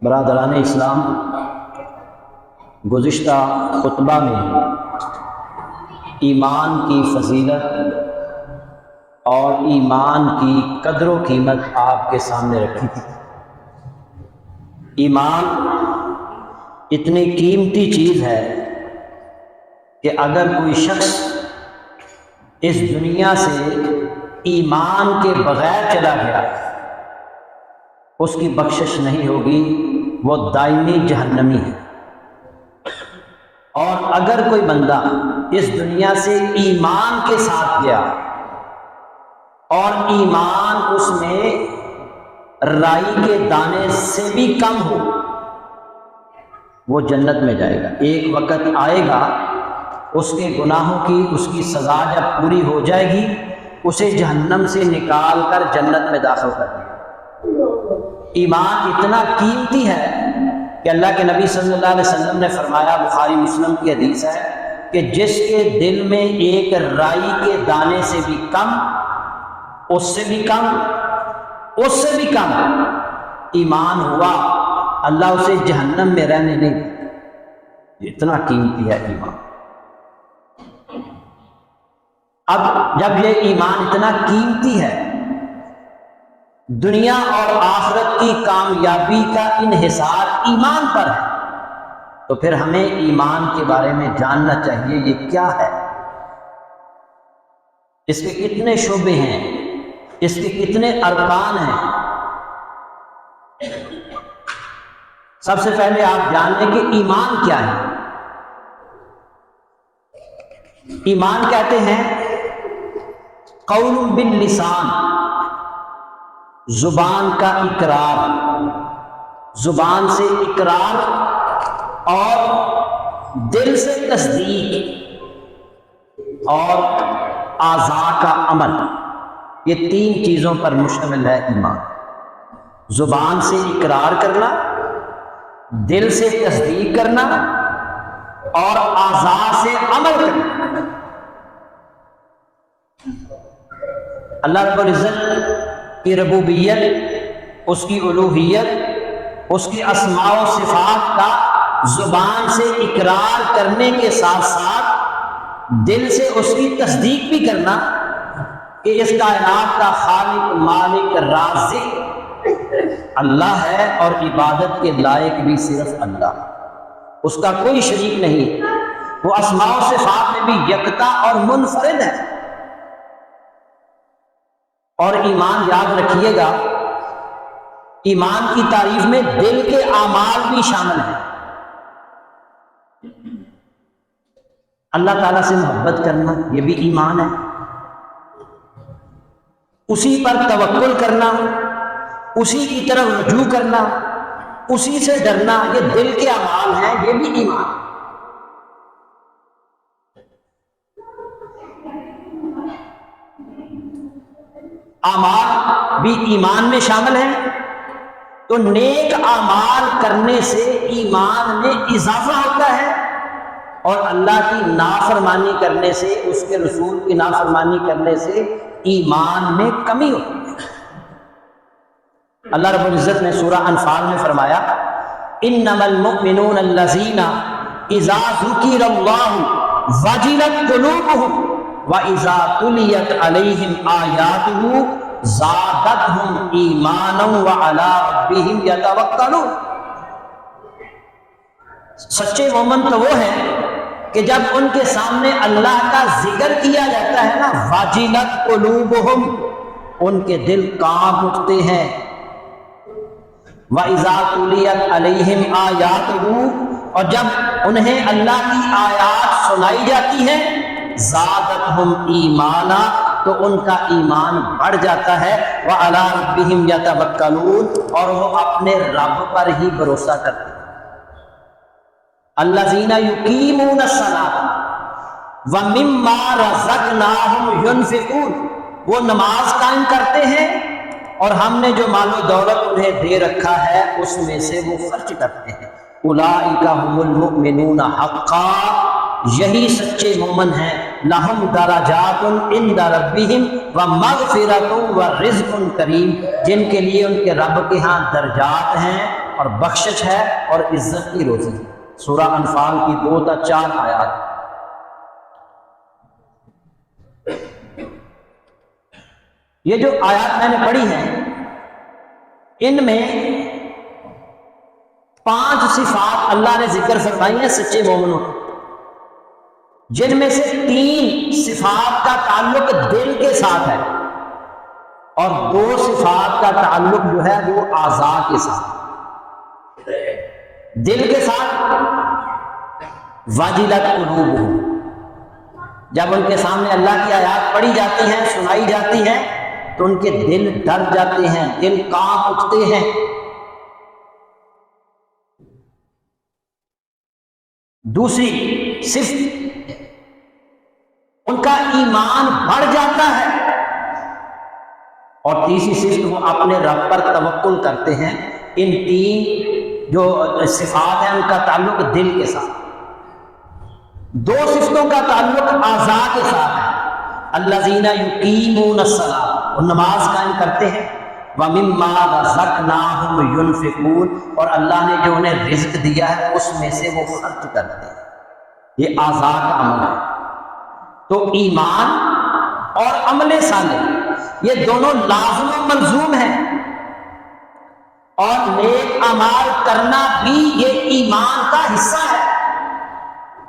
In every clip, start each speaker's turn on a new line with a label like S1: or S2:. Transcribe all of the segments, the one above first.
S1: برادران اسلام، گزشتہ خطبہ میں ایمان کی فضیلت اور ایمان کی قدر و قیمت آپ کے سامنے رکھی تھی۔ ایمان اتنی قیمتی چیز ہے کہ اگر کوئی شخص اس دنیا سے ایمان کے بغیر چلا گیا اس کی بخشش نہیں ہوگی، وہ دائمی جہنمی ہے۔ اور اگر کوئی بندہ اس دنیا سے ایمان کے ساتھ گیا اور ایمان اس میں رائی کے دانے سے بھی کم ہو، وہ جنت میں جائے گا۔ ایک وقت آئے گا اس کے گناہوں کی اس کی سزا جب پوری ہو جائے گی، اسے جہنم سے نکال کر جنت میں داخل کر دے گا۔ ایمان اتنا قیمتی ہے کہ اللہ کے نبی صلی اللہ علیہ وسلم نے فرمایا، بخاری مسلم کی حدیث ہے، کہ جس کے دل میں ایک رائی کے دانے سے بھی کم، اس سے بھی کم، اس سے بھی کم ایمان ہوا، اللہ اسے جہنم میں رہنے نہیں دے۔ اتنا قیمتی ہے ایمان۔ اب جب یہ ایمان اتنا قیمتی ہے، دنیا اور آخرت کی کامیابی کا انحصار ایمان پر ہے، تو پھر ہمیں ایمان کے بارے میں جاننا چاہیے یہ کیا ہے، اس کے کتنے شعبے ہیں، اس کے کتنے ارکان ہیں۔ سب سے پہلے آپ جان لیں کہ ایمان کیا ہے۔ ایمان کہتے ہیں قول باللسان، زبان کا اقرار، زبان سے اقرار اور دل سے تصدیق اور اعضاء کا عمل، یہ تین چیزوں پر مشتمل ہے ایمان۔ زبان سے اقرار کرنا، دل سے تصدیق کرنا اور اعضاء سے عمل کرنا۔ اللہ رب العزت کی ربوبیت، اس کی الوہیت، اس کی اسماء و صفات کا زبان سے اقرار کرنے کے ساتھ ساتھ دل سے اس کی تصدیق بھی کرنا کہ اس کائنات کا خالق، مالک، رازق اللہ ہے اور عبادت کے لائق بھی صرف اللہ، اس کا کوئی شریک نہیں، وہ اسماء و صفات میں بھی یکتا اور منفرد ہے۔ اور ایمان یاد رکھیے گا، ایمان کی تعریف میں دل کے اعمال بھی شامل ہیں۔ اللہ تعالیٰ سے محبت کرنا یہ بھی ایمان ہے، اسی پر توکل کرنا، اسی کی طرف رجوع کرنا، اسی سے ڈرنا، یہ دل کے اعمال ہیں، یہ بھی ایمان ہے۔ اعمال بھی ایمان میں شامل ہیں، تو نیک اعمال کرنے سے ایمان میں اضافہ ہوتا ہے اور اللہ کی نافرمانی کرنے سے، اس کے رسول کی نافرمانی کرنے سے ایمان میں کمی ہوتی ہے۔ اللہ رب العزت نے سورہ انفال میں فرمایا، انما المؤمنون الذین اذا ذکر اللہ وجلت قلوبهم وَإِذَا تُلِيَتْ عَلَيْهِمْ آيَاتُهُ زَادَتْهُمْ إِيمَانًا وَعَلَىٰ رَبِّهِمْ يَتَوَكَّلُونَ۔ سچے مومن تو وہ ہیں کہ جب ان کے سامنے اللہ کا ذکر کیا جاتا ہے نا، وَجِلَتْ قُلُوبُهُمْ، ان کے دل کانپ اٹھتے ہیں۔ وَإِذَا تُلِيَتْ عَلَيْهِمْ آيَاتُهُ، اور جب انہیں اللہ کی آیات سنائی جاتی ہیں، زادتہم ایمانا، تو ان کا ایمان بڑھ جاتا ہے، وعلی ربہم یتوکلون، اور وہ اپنے رب پر ہی بھروسہ کرتے ہیں۔ الذین یقیمون الصلاۃ ومما رزقناہم ینفقون، وہ نماز قائم کرتے ہیں اور ہم نے جو مال و دولت انہیں دے رکھا ہے اس میں سے وہ خرچ کرتے ہیں۔ اولئک ھم المؤمنون حقا، یہی سچے مومن ہیں۔ لہم درجات عند ربہم ومغفرۃ ورزق کریم، جن کے لیے ان کے رب کے ہاں درجات ہیں اور بخشش ہے اور عزت کی روزی ہے۔ سورہ انفال کی 2 تا 4 آیات۔ یہ جو آیات میں نے پڑھی ہیں ان میں 5 صفات اللہ نے ذکر فرمائی ہیں سچے مومنوں کو، جن میں سے 3 صفات کا تعلق دل کے ساتھ ہے اور 2 صفات کا تعلق جو ہے وہ اعضاء کے ساتھ۔ دل کے ساتھ واجلت قلوبہم، جب ان کے سامنے اللہ کی آیات پڑھی جاتی ہیں، سنائی جاتی ہیں تو ان کے دل ڈر جاتے ہیں، دل کانپ اٹھتے ہیں۔ دوسری صفت ان کا ایمان بڑھ جاتا ہے، اور تیسری صفت وہ اپنے رب پر توکل کرتے ہیں۔ ان 3 جو صفات ہیں ان کا تعلق دل کے ساتھ، 2 صفتوں کا تعلق اعضاء کے ساتھ ہے۔ الذین یقیمون الصلاۃ، وہ نماز قائم کرتے ہیں، وَمِمَّا رَزَقْنَاهُمْ يُنْفِقُونَ، اور اللہ نے جو انہیں رزق دیا ہے اس میں سے وہ خرچ کرتے ہیں۔ یہ اعضاء کا عمل ہے۔ تو ایمان اور عمل صالح یہ دونوں لازم و ملزوم ہیں، اور نیک اعمال کرنا بھی یہ ایمان کا حصہ ہے۔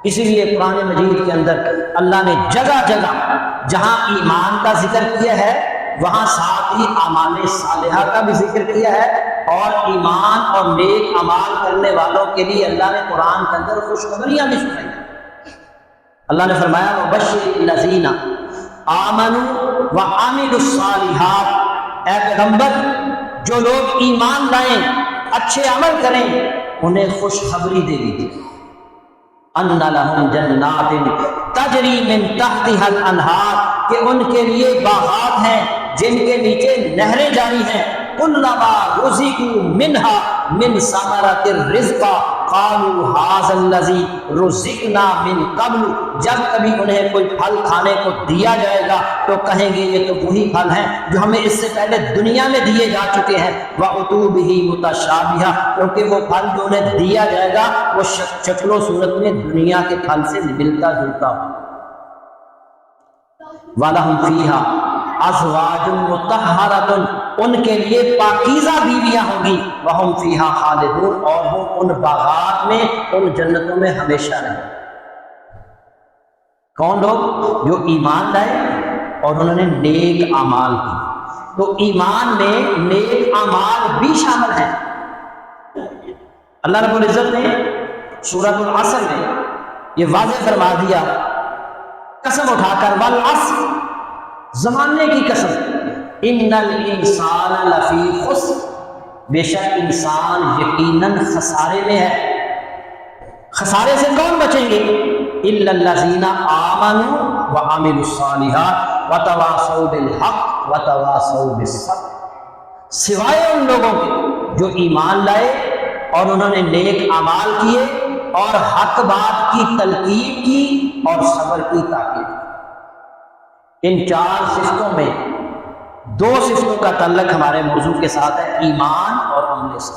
S1: اسی لیے قرآن مجید کے اندر اللہ نے جگہ جگہ جہاں ایمان کا ذکر کیا ہے وہاں ساتھ ہی اعمال صالحہ کا بھی ذکر کیا ہے، اور ایمان اور نیک اعمال کرنے والوں کے لیے اللہ نے قرآن کے اندر خوشخبریاں بھی سنائی۔ اللہ نے فرمایا وَبَشِّرِ الَّذِينَ آمَنُوا وَعَمِلُوا الصَّالِحَاتِ، اے پیغمبر جو لوگ ایمان لائیں اچھے عمل کریں انہیں خوشخبری دے دیجیے، ان لہم جنات تجری من تحتها الانہار، کہ ان کے لیے باغات ہیں جن کے نیچے نہریں جاری ہیں، کلما رزقوا منها من ثمرۃ الرزق قالوا هذا الذی رزقنا من قبل، جب کبھی انہیں کوئی پھل کھانے کو دیا جائے گا تو کہیں گے یہ تو وہی پھل ہیں جو ہمیں اس سے پہلے دنیا میں دیے جا چکے ہیں، وَأُتُوا بِهِ مُتَشَابِهًا، کیونکہ وہ پھل جو انہیں دیا جائے گا وہ شکل و صورت میں دنیا کے پھل سے ملتا جلتا ہو۔ وَلَهُمْ فِيهَا أَزْوَاجٌ مُطَهَّرَةٌ، ان کے لیے پاکیزہ بیویاں ہوں گی، وَهُمْ فِيهَا خَالِدُونَ، اور وہ ان باغات میں ان جنتوں میں ہمیشہ رہیں۔ کون لوگ؟ جو ایمان لائے اور انہوں نے نیک اعمال کی۔ تو ایمان میں نیک اعمال بھی شامل ہیں۔ اللہ رب العزت نے سورۃ العصر میں یہ واضح فرما دیا قسم اٹھا کر، والعصر، زمانے کی قسم، ان الانسان لفی خسر، بے شک انسان یقیناً خسارے میں ہے۔ خسارے سے کون بچیں گے؟ الا الذین آمنوا وعملوا الصالحات وتواصوا بالحق وتواصوا بالصبر، سوائے ان لوگوں کے جو ایمان لائے اور انہوں نے نیک اعمال کیے اور حق بات کی تلقین کی اور صبر کی تاکید۔ ان 4 صفتوں میں 2 صفتوں کا تعلق ہمارے موضوع کے ساتھ ہے، ایمان اور عمل سے۔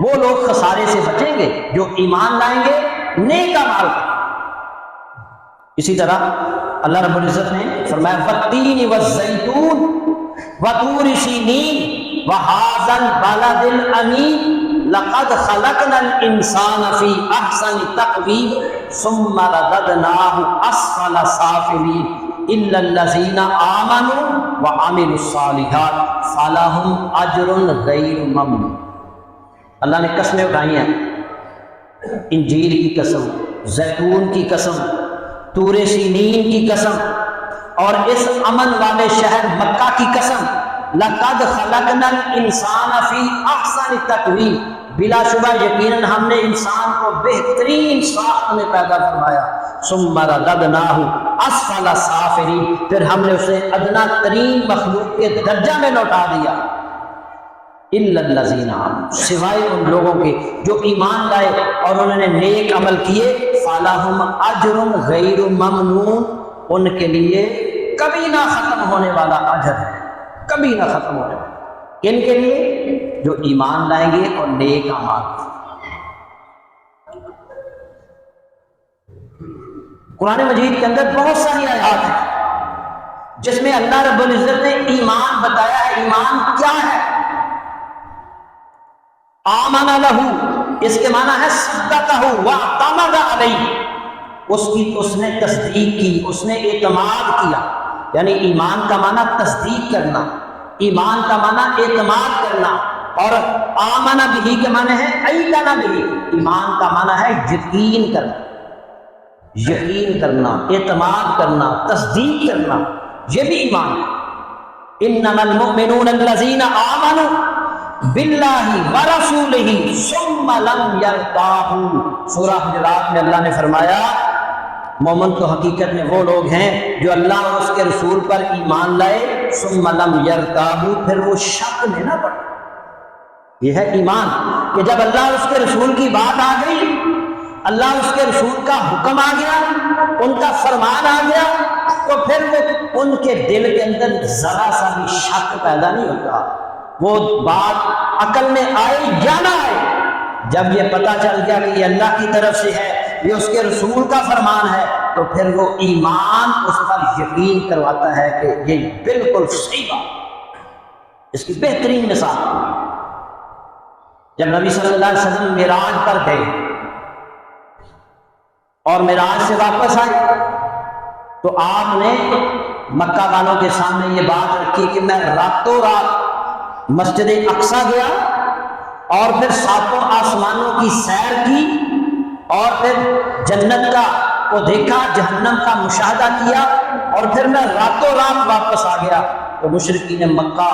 S1: وہ لوگ خسارے سے بچیں گے جو ایمان لائیں گے، نیک اعمال کریں۔ اسی طرح اللہ رب العزت نے فرمایا والتین والزیتون وطور سینین وہذا البلد الامین لقد خلقنا الانسان فی احسن تقویم ثم رددناہ اسفل سافلین الا الذین آمنوا وعملوا الصالحات فلہم اجر غیر ممنون۔ اللہ نے قسمیں اٹھائی ہیں، انجیل کی قسم، زیتون کی قسم، طور سینین کی قسم، اور اس امن والے شہر مکہ کی قسم، لقد خلقنا الانسان فی احسن تقویم، بلا شبہ یقیناً ہم نے انسان کو بہترین ساخت میں پیدا فرمایا، ثم رددناہ اسفل سافلین، پھر ہم نے اسے ادنا ترین مخلوق کے درجہ میں لوٹا دیا۔ الا الذین آمنوا، سوائے ان لوگوں کے جو ایمان لائے اور انہوں نے نیک عمل کیے، فلہم اجر غیر ممنون، ان کے لیے کبھی نہ ختم ہونے والا اجر ہے، کبھی نہ ختم ہونے والا۔ ان کے لیے جو ایمان لائیں گے اور نیک اعمال۔ قرآن مجید کے اندر بہت ساری آیات ہیں جس میں اللہ رب العزت نے ایمان بتایا ہے۔ ایمان کیا ہے؟ آمن لہو، اس کے معنی ہے صدقہ واعتمد علیہ، اس نے تصدیق کی، اس نے اعتماد کیا۔ یعنی ایمان کا معنی تصدیق کرنا، ایمان کا معنی اعتماد کرنا، اور آمن بہ کے معنی ہے ایقن بہ، ایمان کا معنی ہے یقین کرنا، یقین کرنا، اعتماد کرنا، تصدیق کرنا، یہ بھی ایمان ہے۔ انما المؤمنون الذین آمنوا باللہ ورسولہ ثم لم یرتابوا، سورہ حجرات میں اللہ نے فرمایا مومن تو حقیقت میں وہ لوگ ہیں جو اللہ اور اس کے رسول پر ایمان لائے، ثم لم یرتابوا، پھر وہ شک میں نہ پڑے۔ یہ ہے ایمان کہ جب اللہ اور اس کے رسول کی بات آ گئی، اللہ اس کے رسول کا حکم آ گیا، ان کا فرمان آ گیا، تو پھر وہ ان کے دل کے اندر ذرا سا بھی شک پیدا نہیں ہوتا۔ وہ بات عقل میں آئے یا نہ آئے، جب یہ پتہ چل گیا کہ یہ اللہ کی طرف سے ہے، یہ اس کے رسول کا فرمان ہے، تو پھر وہ ایمان اس پر یقین کرواتا ہے کہ یہ بالکل صحیح بات۔ اس کی بہترین مثال، جب نبی صلی اللہ علیہ وسلم معراج پر گئے اور معراج سے واپس آئے، تو آپ نے مکہ والوں کے سامنے یہ بات رکھی کہ میں راتوں رات مسجد اقصیٰ گیا اور پھر ساتوں آسمانوں کی سیر کی اور پھر جنت کا کو دیکھا، جہنم کا مشاہدہ کیا، اور پھر میں راتوں رات واپس آ گیا۔ تو مشرکین مکہ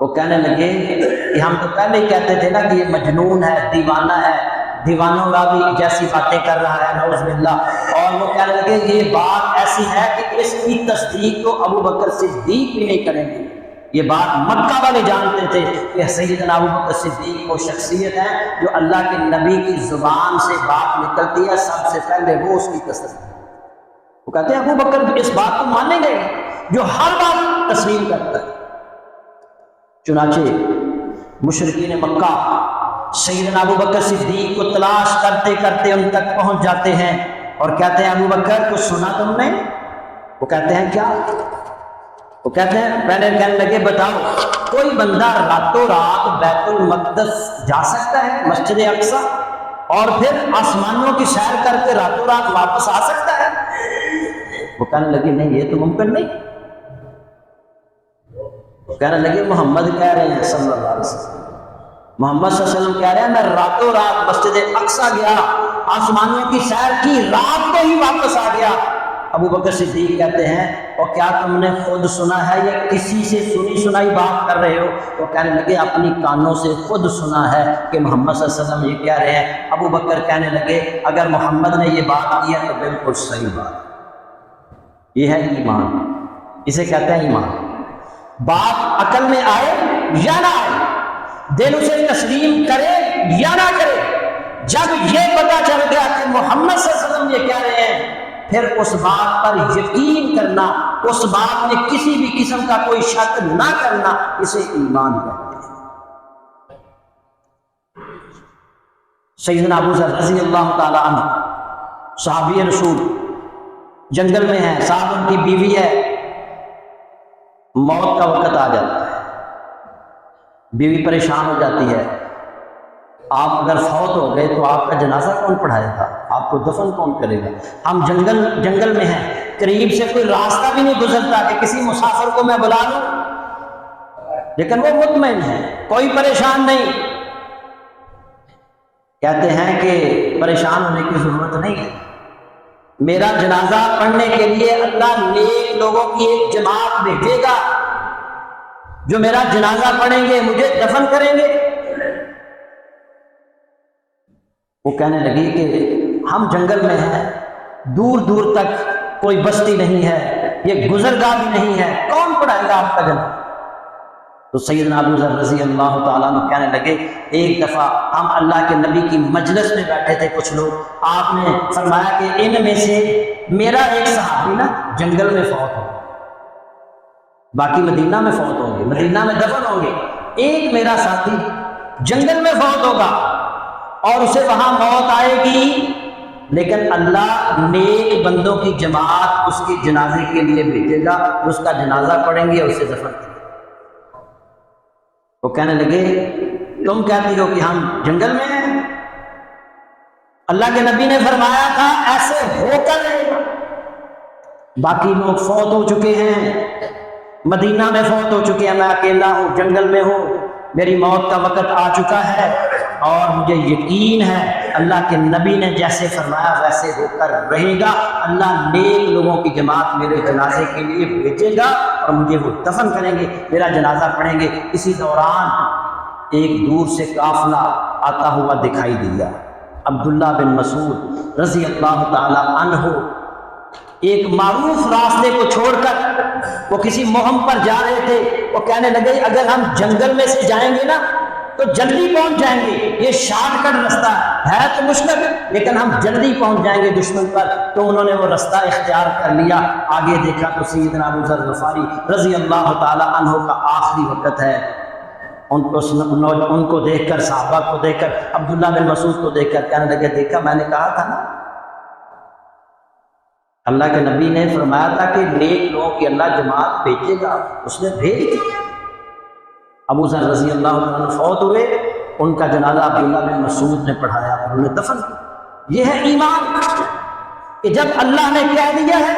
S1: وہ کہنے لگے کہ ہم تو پہلے ہی کہتے تھے نا کہ یہ مجنون ہے، دیوانہ ہے، دیوانوں کا بھی جیسی باتیں کر رہا ہے، نعوذ باللہ۔ اور وہ کہنے لگے یہ بات ایسی ہے کہ اس کی تصدیق تو ابو بکر صدیق بھی نہیں کریں گے۔ یہ بات مکہ والے جانتے تھے کہ سیدنا ابو بکر صدیق وہ شخصیت ہے جو اللہ کے نبی کی زبان سے بات نکلتی ہے سب سے پہلے وہ اس کی تصدیق۔ وہ کہتے ہیں ابو بکر اس بات کو مانیں گے جو ہر بات تسلیم کرتا ہے۔ چنانچہ مشرکین مکہ سیدنا ابو بکر صدیق کو تلاش کرتے کرتے ان تک پہنچ جاتے ہیں اور کہتے ہیں ابو بکر کچھ سنا تم نے؟ وہ کہتے ہیں کیا؟ وہ کہتے ہیں پہلے کہنے لگے بتاؤ کوئی بندہ راتوں رات بیت المقدس جا سکتا ہے، مسجد اقصیٰ، اور پھر آسمانوں کی سیر کر کے راتوں رات واپس آ سکتا ہے؟ وہ کہنے لگے نہیں یہ تو ممکن نہیں۔ وہ کہنے لگے محمد کہہ رہے ہیں صلی اللہ علیہ وسلم، محمد صلی اللہ علیہ وسلم کہہ رہے ہیں میں راتوں رات مسجد اقصیٰ گیا، آسمانوں کی سیر کی، رات کو ہی واپس آ گیا۔ ابو بکر صدیق کہتے ہیں اور کیا تم نے خود سنا ہے یا کسی سے سنی سنائی بات کر رہے ہو؟ وہ کہنے لگے اپنی کانوں سے خود سنا ہے کہ محمد صلی اللہ علیہ وسلم یہ کہہ رہے ہیں۔ ابو بکر کہنے لگے اگر محمد نے یہ بات کی ہے تو بالکل صحیح بات۔ یہ ہے ایمان، اسے کہتے ہیں ایمان۔ بات عقل میں آئے یا نہ آئے، دل اسے تسلیم کرے یا نہ کرے، جب یہ پتہ چل گیا کہ محمد صلی اللہ علیہ وسلم یہ کہہ رہے ہیں، پھر اس بات پر یقین کرنا، اس بات میں کسی بھی قسم کا کوئی شک نہ کرنا، اسے ایمان کہتے ہیں۔ سیدنا ابو ذر رضی اللہ تعالی عنہ صحابی رسول جنگل میں ہیں، ساتھ ان کی بیوی ہے، موت کا وقت آ جاتا ہے، بیوی پریشان ہو جاتی ہے، آپ اگر فوت ہو گئے تو آپ کا جنازہ کون پڑھائے گا، آپ کو دفن کون کرے گا؟ ہم جنگل میں ہیں، قریب سے کوئی راستہ بھی نہیں گزرتا کہ کسی مسافر کو میں بلا لوں، لیکن وہ مطمئن ہے، کوئی پریشان نہیں۔ کہتے ہیں کہ پریشان ہونے کی ضرورت نہیں ہے، میرا جنازہ پڑھنے کے لیے اللہ نیک لوگوں کی ایک جماعت بھیجے گا جو میرا جنازہ پڑھیں گے، مجھے دفن کریں گے۔ وہ کہنے لگی کہ ہم جنگل میں ہیں، دور دور تک کوئی بستی نہیں ہے، یہ گزرگاہ بھی نہیں ہے، کون پڑھائے گا آپ کا جنازہ؟ تو سیدنا ابو ذر رضی اللہ تعالیٰ عنہ کہنے لگے ایک دفعہ ہم اللہ کے نبی کی مجلس میں بیٹھے تھے کچھ لوگ، آپ نے فرمایا کہ ان میں سے میرا ایک صحابی نا جنگل میں فوت ہو، باقی مدینہ میں فوت ہوں گے، مدینہ میں دفن ہوں گے، ایک میرا ساتھی جنگل میں فوت ہوگا اور اسے وہاں موت آئے گی، لیکن اللہ نیک بندوں کی جماعت اس کے جنازے کے لیے بھیجے گا، اس کا جنازہ پڑھیں گے اور اسے دفن کریں گے۔ وہ کہنے لگے تم کہتی ہو کہ ہم جنگل میں ہیں، اللہ کے نبی نے فرمایا تھا ایسے ہو کر رہے گا۔ باقی لوگ فوت ہو چکے ہیں، مدینہ میں فوت ہو چکے ہیں، میں اکیلا ہوں، جنگل میں ہوں، میری موت کا وقت آ چکا ہے اور مجھے یقین ہے اللہ کے نبی نے جیسے فرمایا ویسے ہو کر رہے گا، اللہ نیک لوگوں کی جماعت میرے جنازے کے لیے بھیجے گا اور مجھے وہ دفن کریں گے، میرا جنازہ پڑھیں گے۔ اسی دوران ایک دور سے قافلہ آتا ہوا دکھائی دیا، عبداللہ بن مسعود رضی اللہ تعالی عنہ ایک معروف راستے کو چھوڑ کر وہ کسی مہم پر جا رہے تھے۔ وہ کہنے لگے اگر ہم جنگل میں سے جائیں گے نا تو جلدی پہنچ جائیں گے، یہ شارٹ کٹ رستہ ہے تو مشکل لیکن ہم جلدی پہنچ جائیں گے دشمن پر۔ تو انہوں نے وہ رستہ اختیار کر لیا، آگے دیکھا تو سیدنا ابو ذر غفاری رضی اللہ تعالی عنہ کا آخری وقت ہے۔ ان کو دیکھ کر، صحابہ کو دیکھ کر، عبداللہ بن مسعود کو دیکھ کر کہنے لگے دیکھا میں نے کہا تھا نا، اللہ کے نبی نے فرمایا تھا کہ نیک لوگوں کی اللہ جماعت بھیجے گا، اس نے بھیج دیا۔ ابو ذر رضی اللہ عنہ فوت ہوئے، ان کا جنازہ عبداللہ بن مسعود نے پڑھایا، انہوں نے دفن کیا۔ یہ ہے ایمان کہ جب اللہ نے کہہ دیا ہے،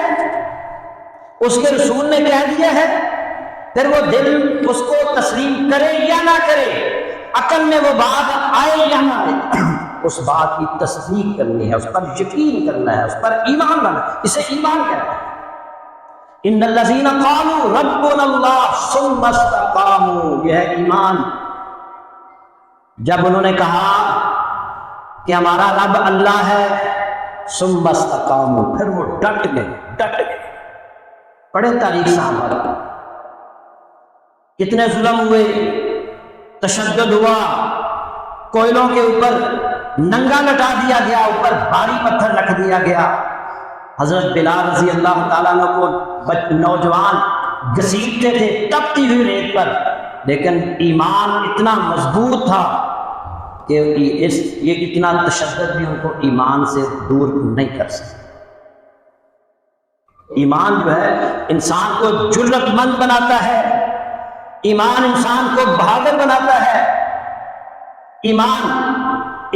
S1: اس کے رسول نے کہہ دیا ہے، پھر وہ دل اس کو تسلیم کرے یا نہ کرے، عقل میں وہ بات آئے یا نہ آئے، اس بات کی تصدیق کرنی ہے، اس پر یقین کرنا ہے، اس پر ایمان لانا ہے۔ اسے ایمان کہتے ہیں۔ ان الذین قالوا ربنا اللہ ثم استقاموا، یہ ہے ایمان۔ جب انہوں نے کہا کہ ہمارا رب اللہ ہے، ثم استقاموا، پھر وہ ڈٹ گئے۔ پڑھے تاریخ صحابہ، کتنے ظلم ہوئے، تشدد ہوا، کوئلوں کے اوپر ننگا لٹا دیا گیا، اوپر بھاری پتھر رکھ دیا گیا۔ حضرت بلال رضی اللہ تعالیٰ عنہ کو نوجوان گھسیٹتے تھے تپتی ہوئی ریت پر، لیکن ایمان اتنا مضبوط تھا کہ یہ اتنا تشدد بھی ان کو ایمان سے دور نہیں کر سکتا۔ ایمان جو ہے انسان کو جرأت مند بناتا ہے، ایمان انسان کو بہادر بناتا ہے، ایمان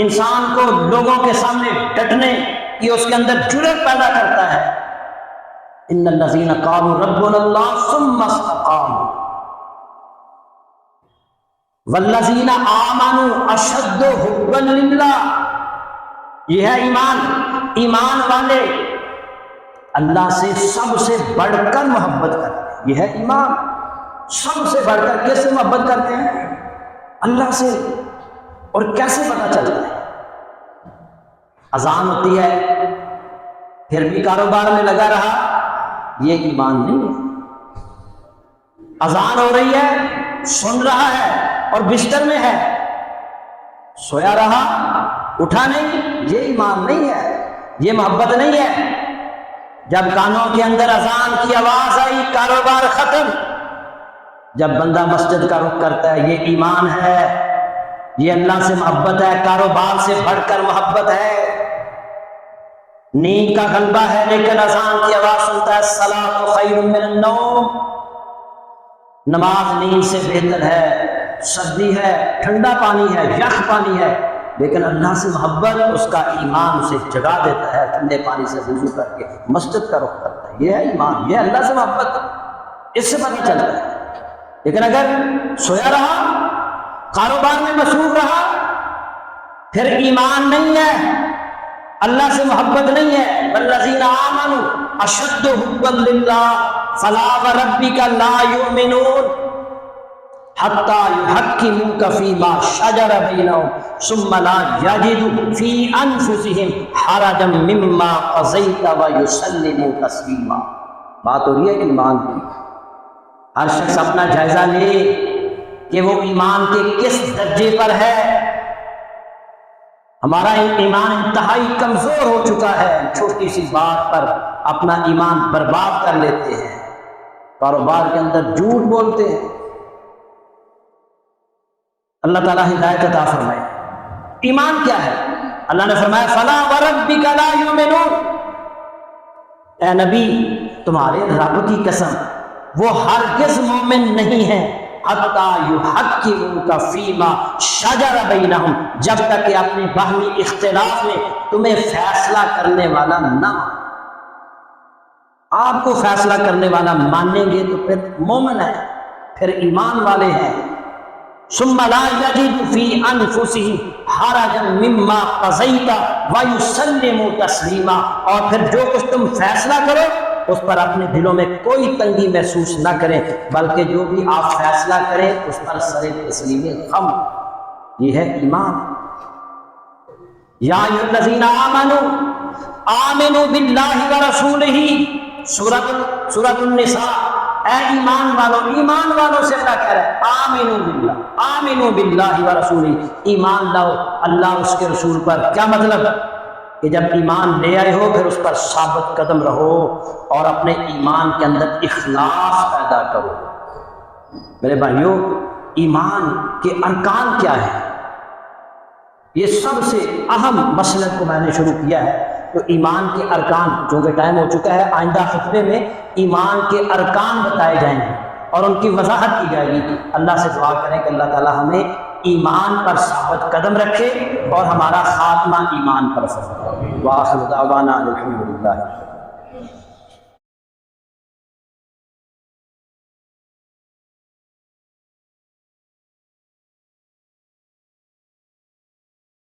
S1: انسان کو لوگوں کے سامنے ڈٹنے کی اس کے اندر جرأت پیدا کرتا ہے۔ ان الذین قالوا ربنا اللہ ثم استقاموا والذین آمنوا اشد حبا للہ، یہ ہے ایمان۔ ایمان والے اللہ سے سب سے بڑھ کر محبت کرتے ہیں، یہ ہے ایمان۔ سب سے بڑھ کر کیسے محبت کرتے ہیں؟ اللہ سے۔ اور کیسے پتہ چلتا ہے؟ اذان ہوتی ہے پھر بھی کاروبار میں لگا رہا، یہ ایمان نہیں ہے۔ اذان ہو رہی ہے، سن رہا ہے اور بستر میں ہے، سویا رہا، اٹھا نہیں، یہ ایمان نہیں ہے، یہ محبت نہیں ہے۔ جب کانوں کے اندر اذان کی آواز آئی، کاروبار ختم۔ جب بندہ مسجد کا رخ کرتا ہے، یہ ایمان ہے، یہ اللہ سے محبت ہے، کاروبار سے بڑھ کر محبت ہے۔ نیند کا غلبہ ہے لیکن اذان کی آواز سنتا ہے، الصلاۃ خیر من النوم، نماز نیند سے بہتر ہے۔ سردی ہے، ٹھنڈا پانی ہے، یخ پانی ہے، لیکن اللہ سے محبت، اس کا ایمان اسے جگا دیتا ہے، ٹھنڈے پانی سے وضو کر کے مسجد کا رخ کرتا ہے۔ یہ ہے ایمان، یہ اللہ سے محبت، اس سے پتہ چلتا ہے۔ لیکن اگر سویا رہا، کاروبار میں مصروف رہا، پھر ایمان نہیں ہے، اللہ سے محبت نہیں ہے۔ والذین آمنوا اشد حبا للہ فلا وربک لا یؤمنون حتی یحکموک فیما شجر بینہم ثم لا یجدوا فی انفسہم حرجا مما قضیت ویسلموا تسلیما۔ بات ہو رہی ہے ایمان کی۔ ہر شخص اپنا جائزہ لے کہ وہ ایمان کے کس درجے پر ہے۔ ہمارا ایمان انتہائی کمزور ہو چکا ہے، چھوٹی سی بات پر اپنا ایمان برباد کر لیتے ہیں، کاروبار کے اندر جھوٹ بولتے ہیں، اللہ تعالیٰ ہدایت عطا فرمائے۔ ایمان کیا ہے؟ اللہ نے فرمایا فلا وربک لا یؤمنون، اے نبی تمہارے رب کی قسم وہ ہرگز مومن نہیں ہے حتی یحکموک فیما شجر بینہم، جب تک کہ اپنے باہمی اختلاف میں تمہیں فیصلہ کرنے والا نہ مانے۔ آپ کو فیصلہ کرنے والا مانیں گے تو پھر مومن ہے، پھر ایمان والے ہیں۔ ثم لا یجدوا فی انفسہم حرجا مما قضیت ویسلموا تسلیما، اور پھر جو کچھ تم فیصلہ کرو اس پر اپنے دلوں میں کوئی تنگی محسوس نہ کریں، بلکہ جو بھی آپ فیصلہ کریں اس پر سر تسلیم خم، یہ ہے ایمان۔ یا ایھا الذین آمنوا آمنوا باللہ ورسولہ، سورۃ النساء، اے ایمان والوں سے اللہ کہہ رہا ہے آمنوا باللہ ورسولہ، ایمان لاؤ اللہ اس کے رسول پر۔ کیا مطلب؟ کہ جب ایمان لے آئے ہو پھر اس پر ثابت قدم رہو اور اپنے ایمان کے اندر اخلاص پیدا کرو۔ میرے بھائیوں، ایمان کے ارکان کیا ہے؟ یہ سب سے اہم مسئلے کو میں نے شروع کیا ہے۔ تو ایمان کے ارکان، چونکہ ٹائم ہو چکا ہے، آئندہ خطبے میں ایمان کے ارکان بتائے جائیں گے اور ان کی وضاحت کی جائے گی۔ اللہ سے دعا کریں کہ اللہ تعالی ہمیں ایمان پر ثابت قدم رکھے اور ہمارا خاتمہ ایمان پر فرمائے۔ وآخر دعوانا الحمدللہ۔